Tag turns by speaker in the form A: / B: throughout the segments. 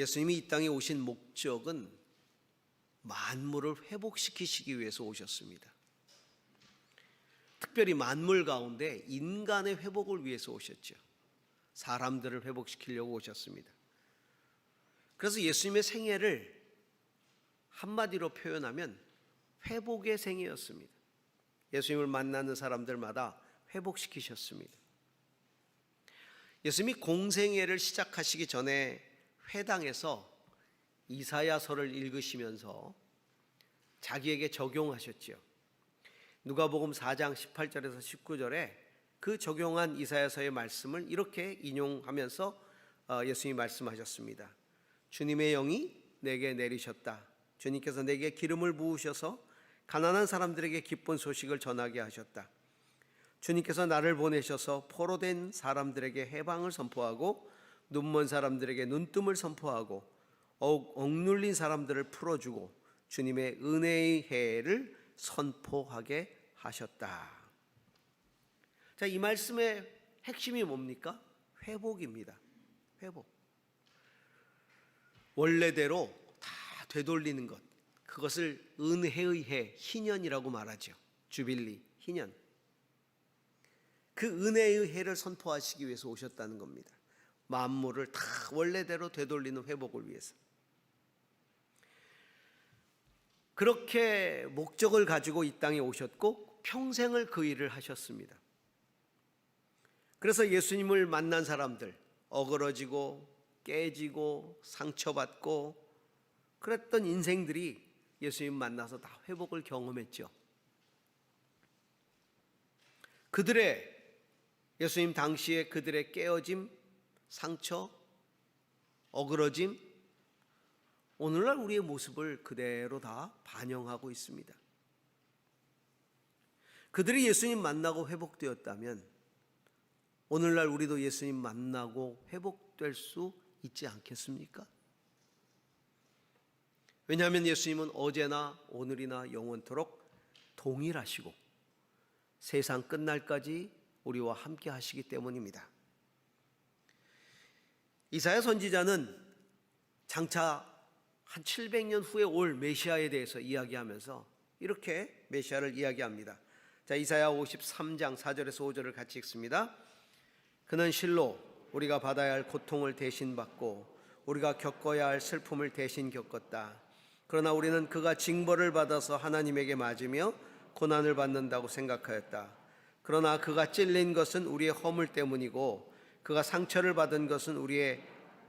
A: 예수님이 이 땅에 오신 목적은 만물을 회복시키시기 위해서 오셨습니다. 특별히 만물 가운데 인간의 회복을 위해서 오셨죠. 사람들을 회복시키려고 오셨습니다. 그래서 예수님의 생애를 한마디로 표현하면 회복의 생애였습니다. 예수님을 만나는 사람들마다 회복시키셨습니다. 예수님이 공생애를 시작하시기 전에 회당에서 이사야서를 읽으시면서 자기에게 적용하셨지요. 누가복음 4장 18절에서 19절에 그 적용한 이사야서의 말씀을 이렇게 인용하면서 예수님이 말씀하셨습니다. 주님의 영이 내게 내리셨다. 주님께서 내게 기름을 부으셔서 가난한 사람들에게 기쁜 소식을 전하게 하셨다. 주님께서 나를 보내셔서 포로된 사람들에게 해방을 선포하고 눈먼 사람들에게 눈뜸을 선포하고 억눌린 사람들을 풀어주고 주님의 은혜의 해를 선포하게 하셨다. 자, 이 말씀의 핵심이 뭡니까? 회복입니다. 회복. 원래대로 다 되돌리는 것. 그것을 은혜의 해, 희년이라고 말하죠. 주빌리, 희년. 그 은혜의 해를 선포하시기 위해서 오셨다는 겁니다. 만물을 다 원래대로 되돌리는 회복을 위해서. 그렇게 목적을 가지고 이 땅에 오셨고 평생을 그 일을 하셨습니다. 그래서 예수님을 만난 사람들, 어그러지고 깨지고 상처받고 그랬던 인생들이 예수님 만나서 다 회복을 경험했죠. 예수님 당시에 그들의 깨어짐, 상처, 어그러짐, 오늘날 우리의 모습을 그대로 다 반영하고 있습니다. 그들이 예수님 만나고 회복되었다면 오늘날 우리도 예수님 만나고 회복될 수 있지 않겠습니까? 왜냐하면 예수님은 어제나 오늘이나 영원토록 동일하시고 세상 끝날까지 우리와 함께 하시기 때문입니다. 이사야 선지자는 장차 한 700년 후에 올 메시아에 대해서 이야기하면서 이렇게 메시아를 이야기합니다. 자, 이사야 53장 4절에서 5절을 같이 읽습니다. 그는 실로 우리가 받아야 할 고통을 대신 받고 우리가 겪어야 할 슬픔을 대신 겪었다. 그러나 우리는 그가 징벌을 받아서 하나님에게 맞으며 고난을 받는다고 생각하였다. 그러나 그가 찔린 것은 우리의 허물 때문이고 그가 상처를 받은 것은 우리의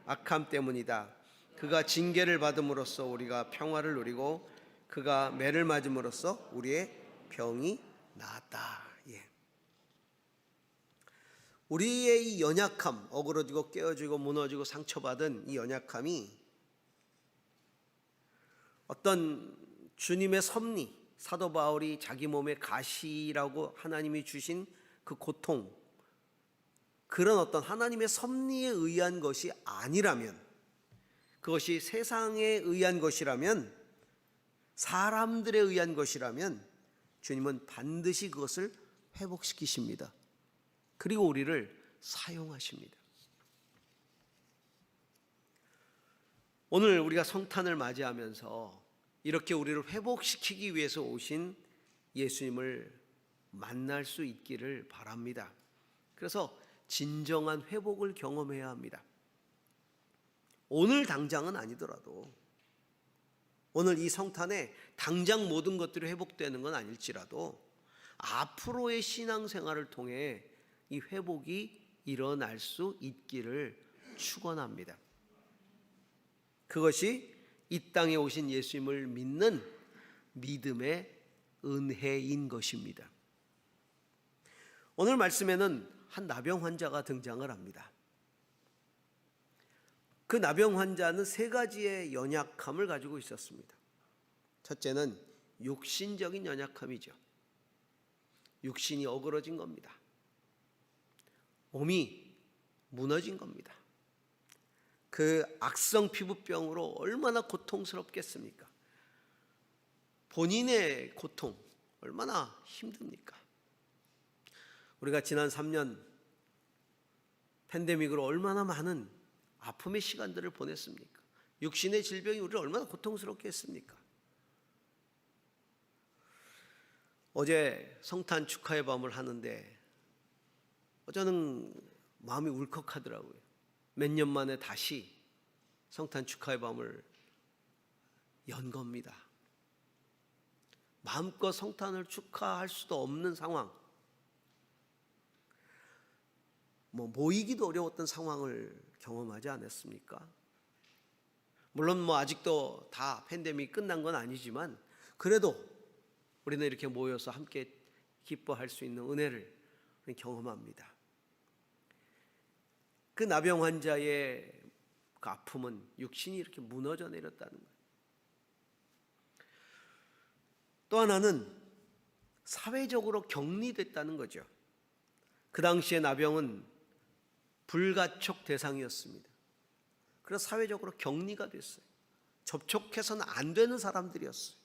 A: 악함 때문이다. 그가 징계를 받음으로써 우리가 평화를 누리고 그가 매를 맞음으로써 우리의 병이 나았다. 예. 우리의 이 연약함, 어그러지고 깨어지고 무너지고 상처받은 이 연약함이 어떤 주님의 섭리, 사도 바울이 자기 몸에 가시라고 하나님이 주신 그 고통, 그런 어떤 하나님의 섭리에 의한 것이 아니라면, 그것이 세상에 의한 것이라면, 사람들에 의한 것이라면 주님은 반드시 그것을 회복시키십니다. 그리고 우리를 사용하십니다. 오늘 우리가 성탄을 맞이하면서 이렇게 우리를 회복시키기 위해서 오신 예수님을 만날 수 있기를 바랍니다. 그래서 진정한 회복을 경험해야 합니다. 오늘 당장은 아니더라도, 오늘 이 성탄에 당장 모든 것들이 회복되는 건 아닐지라도 앞으로의 신앙생활을 통해 이 회복이 일어날 수 있기를 축원합니다. 그것이 이 땅에 오신 예수님을 믿는 믿음의 은혜인 것입니다. 오늘 말씀에는 한 나병 환자가 등장을 합니다. 그 나병 환자는 세 가지의 연약함을 가지고 있었습니다. 첫째는 육신적인 연약함이죠. 육신이 어그러진 겁니다. 몸이 무너진 겁니다. 그 악성 피부병으로 얼마나 고통스럽겠습니까? 본인의 고통 얼마나 힘듭니까? 우리가 지난 3년 팬데믹으로 얼마나 많은 아픔의 시간들을 보냈습니까? 육신의 질병이 우리를 얼마나 고통스럽게 했습니까? 어제 성탄 축하의 밤을 하는데 저는 마음이 울컥하더라고요. 몇 년 만에 다시 성탄 축하의 밤을 연 겁니다. 마음껏 성탄을 축하할 수도 없는 상황, 모이기도 어려웠던 상황을 경험하지 않았습니까? 물론 아직도 다 팬데믹이 끝난 건 아니지만 그래도 우리는 이렇게 모여서 함께 기뻐할 수 있는 은혜를 경험합니다. 그 나병 환자의 그 아픔은 육신이 이렇게 무너져 내렸다는 거예요. 또 하나는 사회적으로 격리됐다는 거죠. 그 당시에 나병은 불가촉 대상이었습니다. 그래서 사회적으로 격리가 됐어요. 접촉해서는 안 되는 사람들이었어요.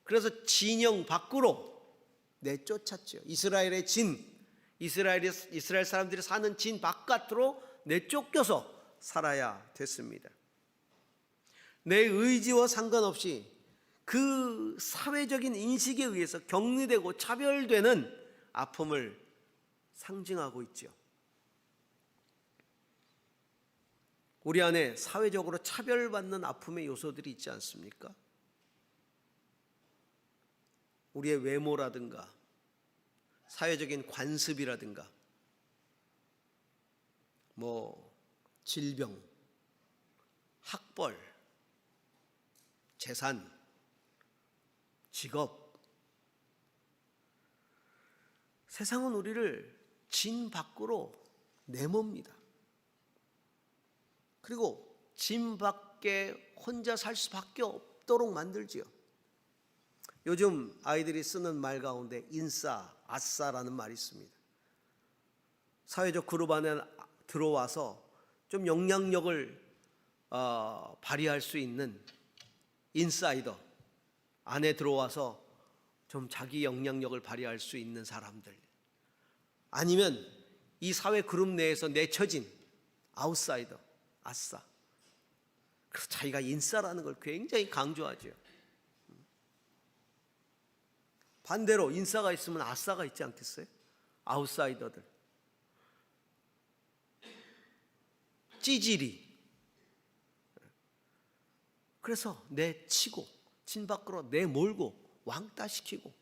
A: 그래서 진영 밖으로 내쫓았죠. 이스라엘 사람들이 사는 진 바깥으로 내쫓겨서 살아야 됐습니다. 내 의지와 상관없이 그 사회적인 인식에 의해서 격리되고 차별되는 아픔을 상징하고 있죠. 우리 안에 사회적으로 차별받는 아픔의 요소들이 있지 않습니까? 우리의 외모라든가 사회적인 관습이라든가 질병, 학벌, 재산, 직업. 세상은 우리를 진 밖으로 내멉니다. 그리고 진 밖에 혼자 살 수밖에 없도록 만들지요. 요즘 아이들이 쓰는 말 가운데 인싸, 아싸라는 말이 있습니다. 사회적 그룹 안에 들어와서 좀 영향력을 발휘할 수 있는 인사이더, 안에 들어와서 좀 자기 영향력을 발휘할 수 있는 사람들, 아니면 이 사회 그룹 내에서 내쳐진 아웃사이더, 아싸. 그래서 자기가 인싸라는 걸 굉장히 강조하죠. 반대로 인싸가 있으면 아싸가 있지 않겠어요? 아웃사이더들, 찌질이. 그래서 내치고 진 밖으로 내몰고 왕따시키고,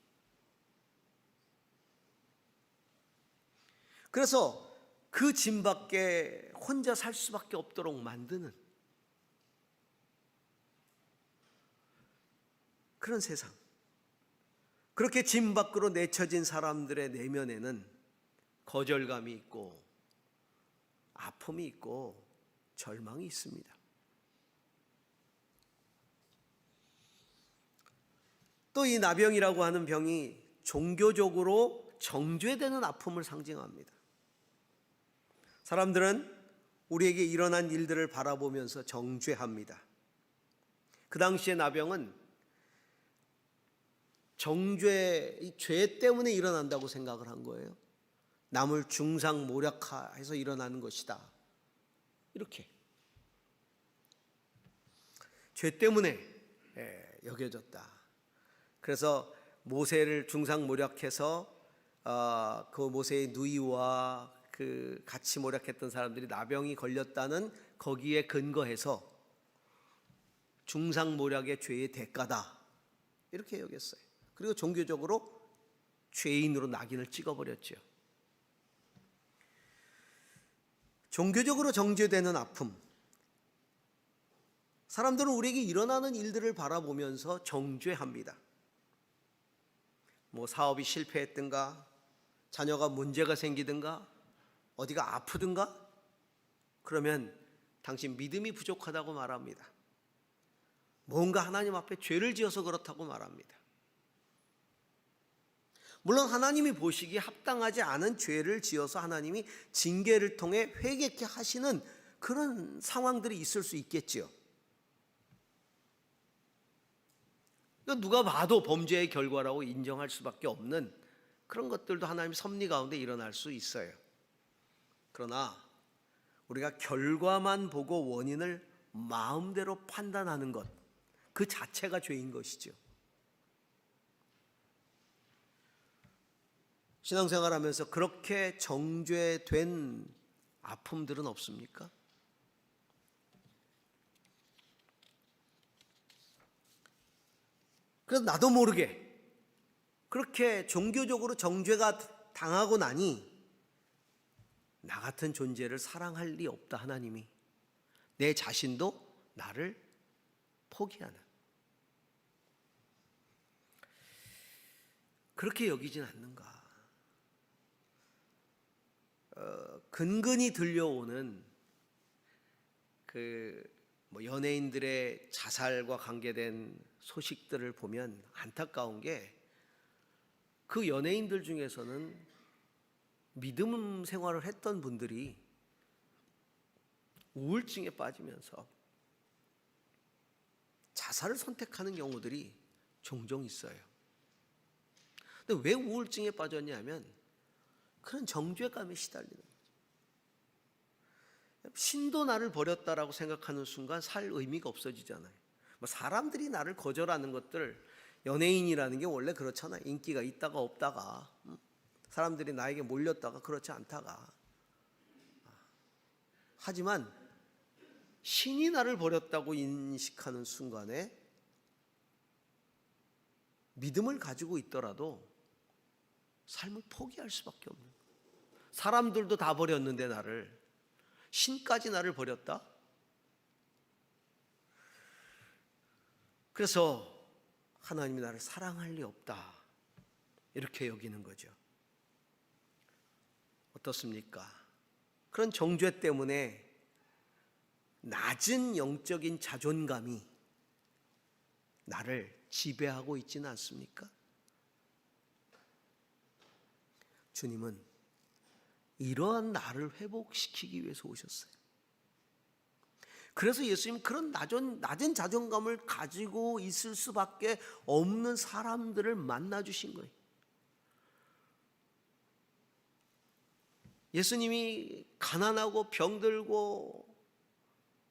A: 그래서 그 진 밖에 혼자 살 수밖에 없도록 만드는 그런 세상. 그렇게 진 밖으로 내쳐진 사람들의 내면에는 거절감이 있고 아픔이 있고 절망이 있습니다. 또 이 나병이라고 하는 병이 종교적으로 정죄되는 아픔을 상징합니다. 사람들은 우리에게 일어난 일들을 바라보면서 정죄합니다. 그 당시의 나병은 정죄, 죄 때문에 일어난다고 생각을 한 거예요. 남을 중상모략해서 일어나는 것이다. 이렇게 죄 때문에 여겨졌다. 그래서 모세를 중상모략해서 그 모세의 누이와 그 같이 모략했던 사람들이 나병이 걸렸다는 거기에 근거해서 중상모략의 죄의 대가다, 이렇게 여겼어요. 그리고 종교적으로 죄인으로 낙인을 찍어버렸죠. 종교적으로 정죄되는 아픔. 사람들은 우리에게 일어나는 일들을 바라보면서 정죄합니다. 사업이 실패했든가, 자녀가 문제가 생기든가, 어디가 아프든가, 그러면 당신 믿음이 부족하다고 말합니다. 뭔가 하나님 앞에 죄를 지어서 그렇다고 말합니다. 물론 하나님이 보시기에 합당하지 않은 죄를 지어서 하나님이 징계를 통해 회개케 하시는 그런 상황들이 있을 수 있겠지요. 누가 봐도 범죄의 결과라고 인정할 수밖에 없는 그런 것들도 하나님의 섭리 가운데 일어날 수 있어요. 그러나 우리가 결과만 보고 원인을 마음대로 판단하는 것, 그 자체가 죄인 것이죠. 신앙생활하면서 그렇게 정죄된 아픔들은 없습니까? 그래서 나도 모르게 그렇게 종교적으로 정죄가 당하고 나니 나 같은 존재를 사랑할 리 없다, 하나님이. 내 자신도 나를 포기하는, 그렇게 여기진 않는가. 근근히 들려오는 연예인들의 자살과 관계된 소식들을 보면 안타까운 게, 그 연예인들 중에서는 믿음 생활을 했던 분들이 우울증에 빠지면서 자살을 선택하는 경우들이 종종 있어요. 근데 왜 우울증에 빠졌냐면 그런 정죄감에 시달리는 거죠. 신도 나를 버렸다라고 생각하는 순간 살 의미가 없어지잖아요. 사람들이 나를 거절하는 것들, 연예인이라는 게 원래 그렇잖아요. 인기가 있다가 없다가, 사람들이 나에게 몰렸다가 그렇지 않다가. 하지만 신이 나를 버렸다고 인식하는 순간에 믿음을 가지고 있더라도 삶을 포기할 수밖에 없는 거예요. 사람들도 다 버렸는데 나를, 신까지 나를 버렸다? 그래서 하나님이 나를 사랑할 리 없다, 이렇게 여기는 거죠. 어떻습니까? 그런 정죄 때문에 낮은 영적인 자존감이 나를 지배하고 있지는 않습니까? 주님은 이러한 나를 회복시키기 위해서 오셨어요. 그래서 예수님 그런 낮은 자존감을 가지고 있을 수밖에 없는 사람들을 만나 주신 거예요. 예수님이 가난하고 병들고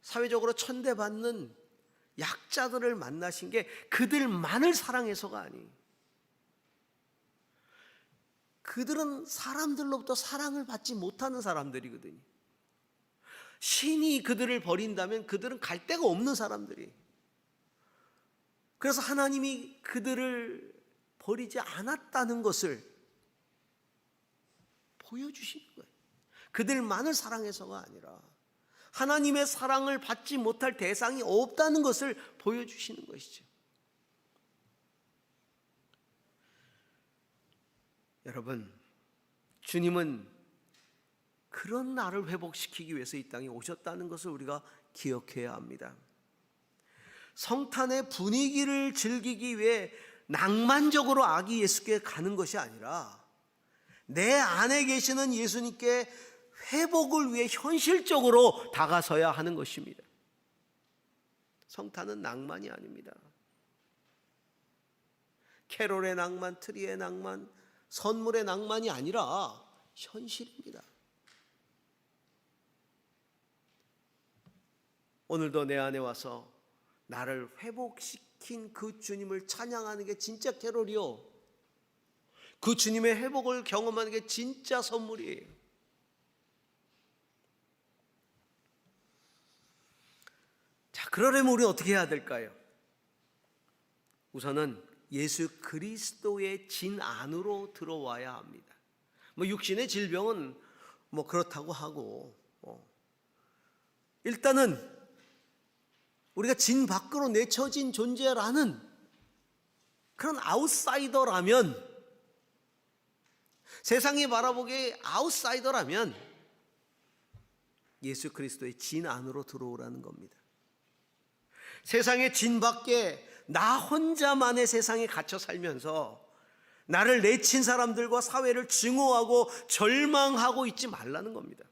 A: 사회적으로 천대받는 약자들을 만나신 게 그들만을 사랑해서가 아니에요. 그들은 사람들로부터 사랑을 받지 못하는 사람들이거든요. 신이 그들을 버린다면 그들은 갈 데가 없는 사람들이에요. 그래서 하나님이 그들을 버리지 않았다는 것을 보여주시는 거예요. 그들만을 사랑해서가 아니라 하나님의 사랑을 받지 못할 대상이 없다는 것을 보여주시는 것이죠. 여러분, 주님은 그런 나를 회복시키기 위해서 이 땅에 오셨다는 것을 우리가 기억해야 합니다. 성탄의 분위기를 즐기기 위해 낭만적으로 아기 예수께 가는 것이 아니라 내 안에 계시는 예수님께 회복을 위해 현실적으로 다가서야 하는 것입니다. 성탄은 낭만이 아닙니다. 캐롤의 낭만, 트리의 낭만, 선물의 낭만이 아니라 현실입니다. 오늘도 내 안에 와서 나를 회복시킨 그 주님을 찬양하는 게 진짜 캐롤이요, 그 주님의 회복을 경험하는 게 진짜 선물이에요. 자, 그러려면 우리는 어떻게 해야 될까요? 우선은 예수 그리스도의 진 안으로 들어와야 합니다. 육신의 질병은 그렇다고 하고, 일단은 우리가 진 밖으로 내쳐진 존재라는 그런 아웃사이더라면, 세상이 바라보기에 아웃사이더라면 예수 그리스도의 진 안으로 들어오라는 겁니다. 세상의 진 밖에 나 혼자만의 세상에 갇혀 살면서 나를 내친 사람들과 사회를 증오하고 절망하고 있지 말라는 겁니다.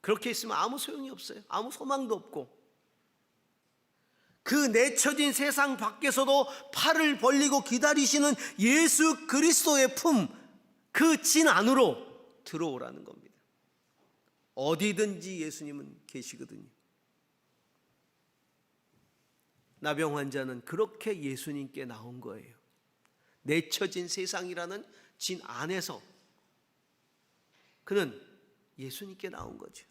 A: 그렇게 있으면 아무 소용이 없어요. 아무 소망도 없고, 그 내쳐진 세상 밖에서도 팔을 벌리고 기다리시는 예수 그리스도의 품, 그 진 안으로 들어오라는 겁니다. 어디든지 예수님은 계시거든요. 나병 환자는 그렇게 예수님께 나온 거예요. 내쳐진 세상이라는 진 안에서 그는 예수님께 나온 거죠.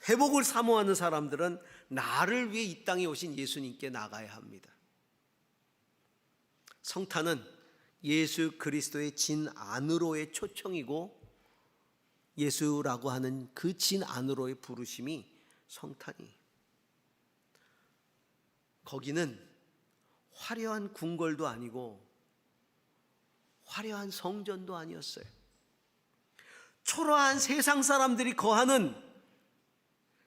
A: 회복을 사모하는 사람들은 나를 위해 이 땅에 오신 예수님께 나가야 합니다. 성탄은 예수 그리스도의 진 안으로의 초청이고 예수라고 하는 그 진 안으로의 부르심이 성탄이. 거기는 화려한 궁궐도 아니고 화려한 성전도 아니었어요. 초라한 세상 사람들이 거하는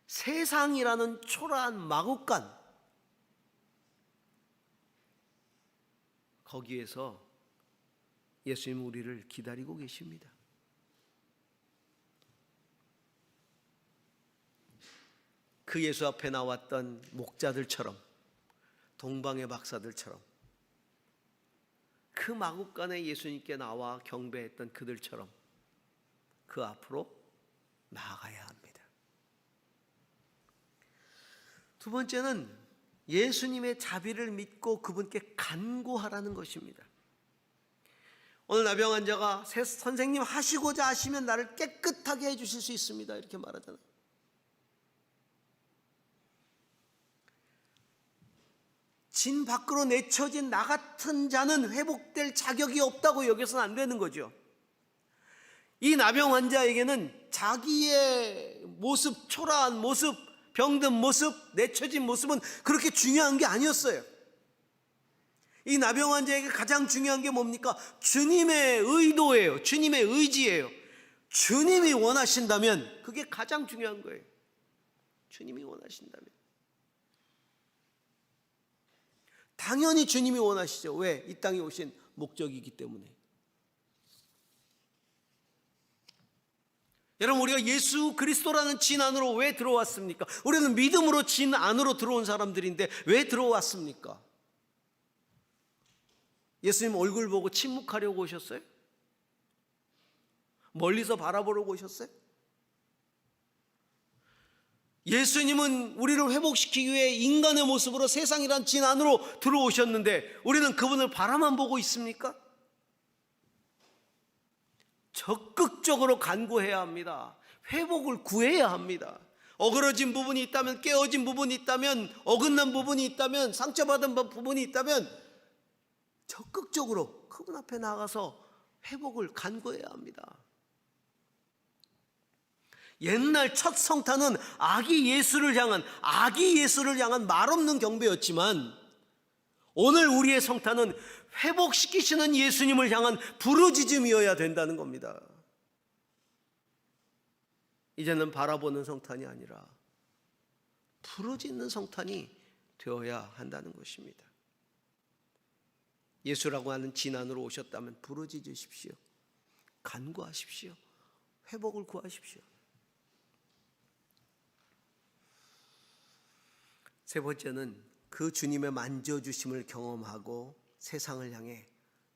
A: 세상이라는 초라한 마구간, 거기에서 예수님 우리를 기다리고 계십니다. 그 예수 앞에 나왔던 목자들처럼, 동방의 박사들처럼, 그 마구간에 예수님께 나와 경배했던 그들처럼 그 앞으로 나아가야 합니다. 두 번째는 예수님의 자비를 믿고 그분께 간구하라는 것입니다. 오늘 나병 환자가 선생님 하시고자 하시면 나를 깨끗하게 해주실 수 있습니다, 이렇게 말하잖아요. 진 밖으로 내쳐진 나 같은 자는 회복될 자격이 없다고 여겨서는 안 되는 거죠. 이 나병 환자에게는 자기의 모습, 초라한 모습, 병든 모습, 내쳐진 모습은 그렇게 중요한 게 아니었어요. 이 나병 환자에게 가장 중요한 게 뭡니까? 주님의 의도예요. 주님의 의지예요. 주님이 원하신다면 그게 가장 중요한 거예요. 주님이 원하신다면. 당연히 주님이 원하시죠. 왜? 이 땅에 오신 목적이기 때문에. 여러분, 우리가 예수 그리스도라는 진 안으로 왜 들어왔습니까? 우리는 믿음으로 진 안으로 들어온 사람들인데 왜 들어왔습니까? 예수님 얼굴 보고 침묵하려고 오셨어요? 멀리서 바라보려고 오셨어요? 예수님은 우리를 회복시키기 위해 인간의 모습으로 세상이란 진 안으로 들어오셨는데 우리는 그분을 바라만 보고 있습니까? 적극적으로 간구해야 합니다. 회복을 구해야 합니다. 어그러진 부분이 있다면, 깨어진 부분이 있다면, 어긋난 부분이 있다면, 상처받은 부분이 있다면 적극적으로 그분 앞에 나가서 회복을 간구해야 합니다. 옛날 첫 성탄은 아기 예수를 향한 말없는 경배였지만 오늘 우리의 성탄은 회복시키시는 예수님을 향한 부르짖음이어야 된다는 겁니다. 이제는 바라보는 성탄이 아니라 부르짖는 성탄이 되어야 한다는 것입니다. 예수라고 하는 진 안으로 오셨다면 부르짖으십시오. 간구하십시오. 회복을 구하십시오. 세 번째는 그 주님의 만져주심을 경험하고 세상을 향해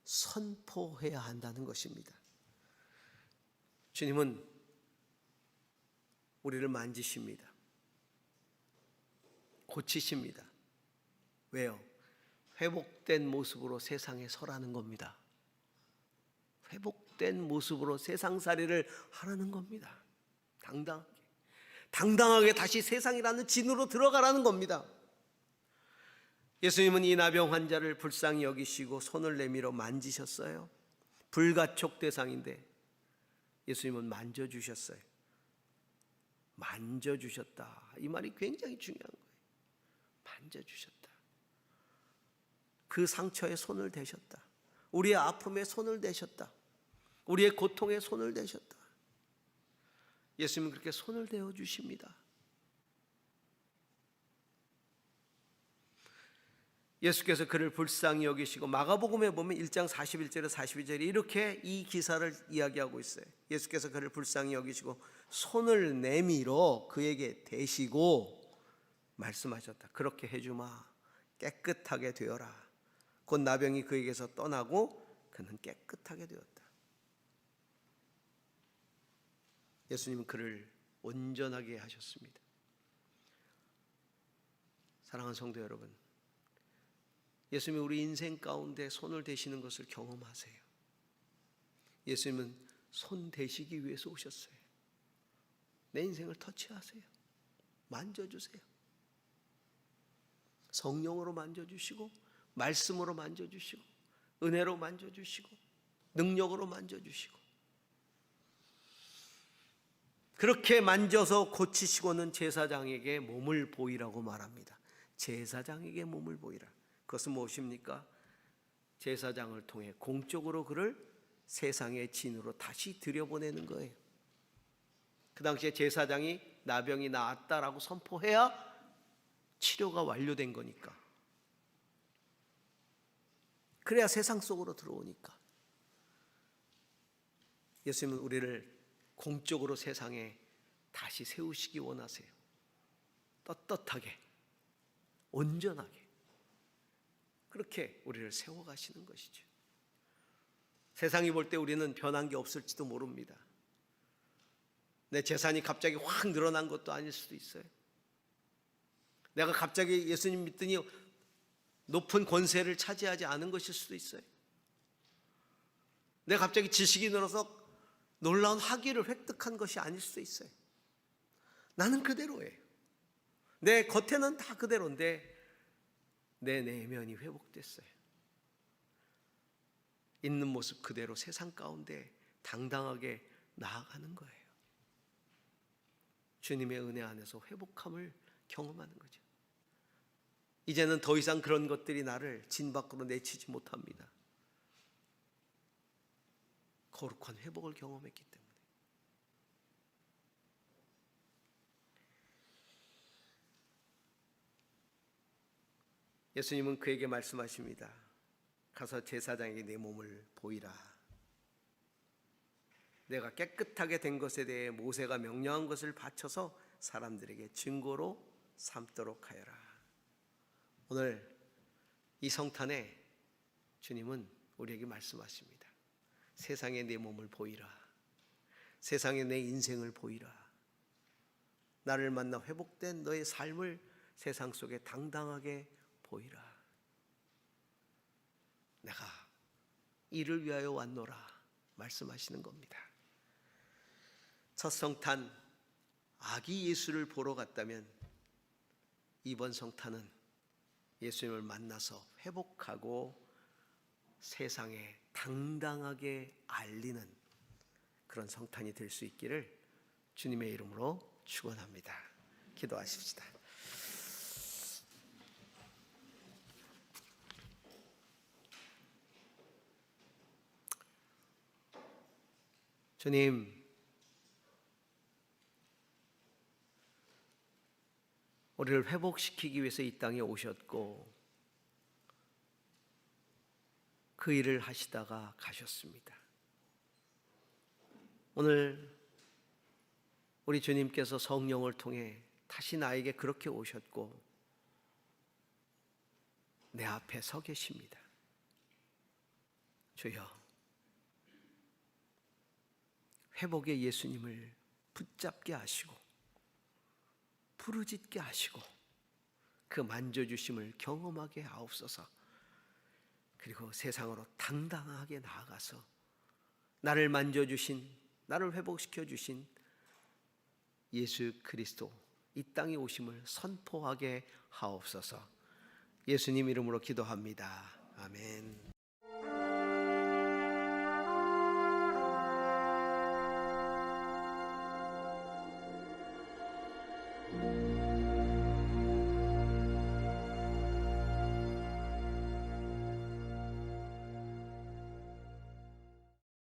A: 선포해야 한다는 것입니다. 주님은 우리를 만지십니다. 고치십니다. 왜요? 회복된 모습으로 세상에 서라는 겁니다. 회복된 모습으로 세상살이를 하라는 겁니다. 당당하게 다시 세상이라는 진으로 들어가라는 겁니다. 예수님은 이 나병 환자를 불쌍히 여기시고 손을 내밀어 만지셨어요. 불가촉 대상인데 예수님은 만져주셨어요. 만져주셨다. 이 말이 굉장히 중요한 거예요. 만져주셨다. 그 상처에 손을 대셨다. 우리의 아픔에 손을 대셨다. 우리의 고통에 손을 대셨다. 예수님은 그렇게 손을 대어 주십니다. 예수께서 그를 불쌍히 여기시고 마가복음에 보면 1장 41절에 42절에 이렇게 이 기사를 이야기하고 있어요. 예수께서 그를 불쌍히 여기시고 손을 내밀어 그에게 대시고 말씀하셨다. 그렇게 해주마. 깨끗하게 되어라. 곧 나병이 그에게서 떠나고 그는 깨끗하게 되었다. 예수님은 그를 온전하게 하셨습니다. 사랑하는 성도 여러분, 예수님이 우리 인생 가운데 손을 대시는 것을 경험하세요. 예수님은 손 대시기 위해서 오셨어요. 내 인생을 터치하세요. 만져주세요. 성령으로 만져주시고, 말씀으로 만져주시고, 은혜로 만져주시고, 능력으로 만져주시고, 그렇게 만져서 고치시고는 제사장에게 몸을 보이라고 말합니다. 제사장에게 몸을 보이라. 그것은 무엇입니까? 제사장을 통해 공적으로 그를 세상의 진으로 다시 들여보내는 거예요. 그 당시에 제사장이 나병이 나았다라고 선포해야 치료가 완료된 거니까. 그래야 세상 속으로 들어오니까. 예수님은 우리를 공적으로 세상에 다시 세우시기 원하세요. 떳떳하게, 온전하게 그렇게 우리를 세워가시는 것이죠. 세상이 볼 때 우리는 변한 게 없을지도 모릅니다. 내 재산이 갑자기 확 늘어난 것도 아닐 수도 있어요. 내가 갑자기 예수님 믿더니 높은 권세를 차지하지 않은 것일 수도 있어요. 내가 갑자기 지식이 늘어서 놀라운 학위를 획득한 것이 아닐 수도 있어요. 나는 그대로예요. 내 겉에는 다 그대로인데 내 내면이 회복됐어요. 있는 모습 그대로 세상 가운데 당당하게 나아가는 거예요. 주님의 은혜 안에서 회복함을 경험하는 거죠. 이제는 더 이상 그런 것들이 나를 진 밖으로 내치지 못합니다. 거룩한 회복을 경험했기 때문에. 예수님은 그에게 말씀하십니다. 가서 제사장에게 내 몸을 보이라. 내가 깨끗하게 된 것에 대해 모세가 명령한 것을 바쳐서 사람들에게 증거로 삼도록 하여라. 오늘 이 성탄에 주님은 우리에게 말씀하십니다. 세상에 내 몸을 보이라. 세상에 내 인생을 보이라. 나를 만나 회복된 너의 삶을 세상 속에 당당하게 보이라. 내가 이를 위하여 왔노라 말씀하시는 겁니다. 첫 성탄 아기 예수를 보러 갔다면 이번 성탄은 예수님을 만나서 회복하고 세상에 당당하게 알리는 그런 성탄이 될 수 있기를 주님의 이름으로 축원합니다. 기도하십시다. 주님, 우리를 회복시키기 위해서 이 땅에 오셨고 그 일을 하시다가 가셨습니다. 오늘 우리 주님께서 성령을 통해 다시 나에게 그렇게 오셨고 내 앞에 서 계십니다. 주여, 회복의 예수님을 붙잡게 하시고 부르짖게 하시고 그 만져주심을 경험하게 하옵소서. 그리고 세상으로 당당하게 나아가서 나를 만져주신, 나를 회복시켜 주신 예수 그리스도 이 땅에 오심을 선포하게 하옵소서. 예수님 이름으로 기도합니다. 아멘.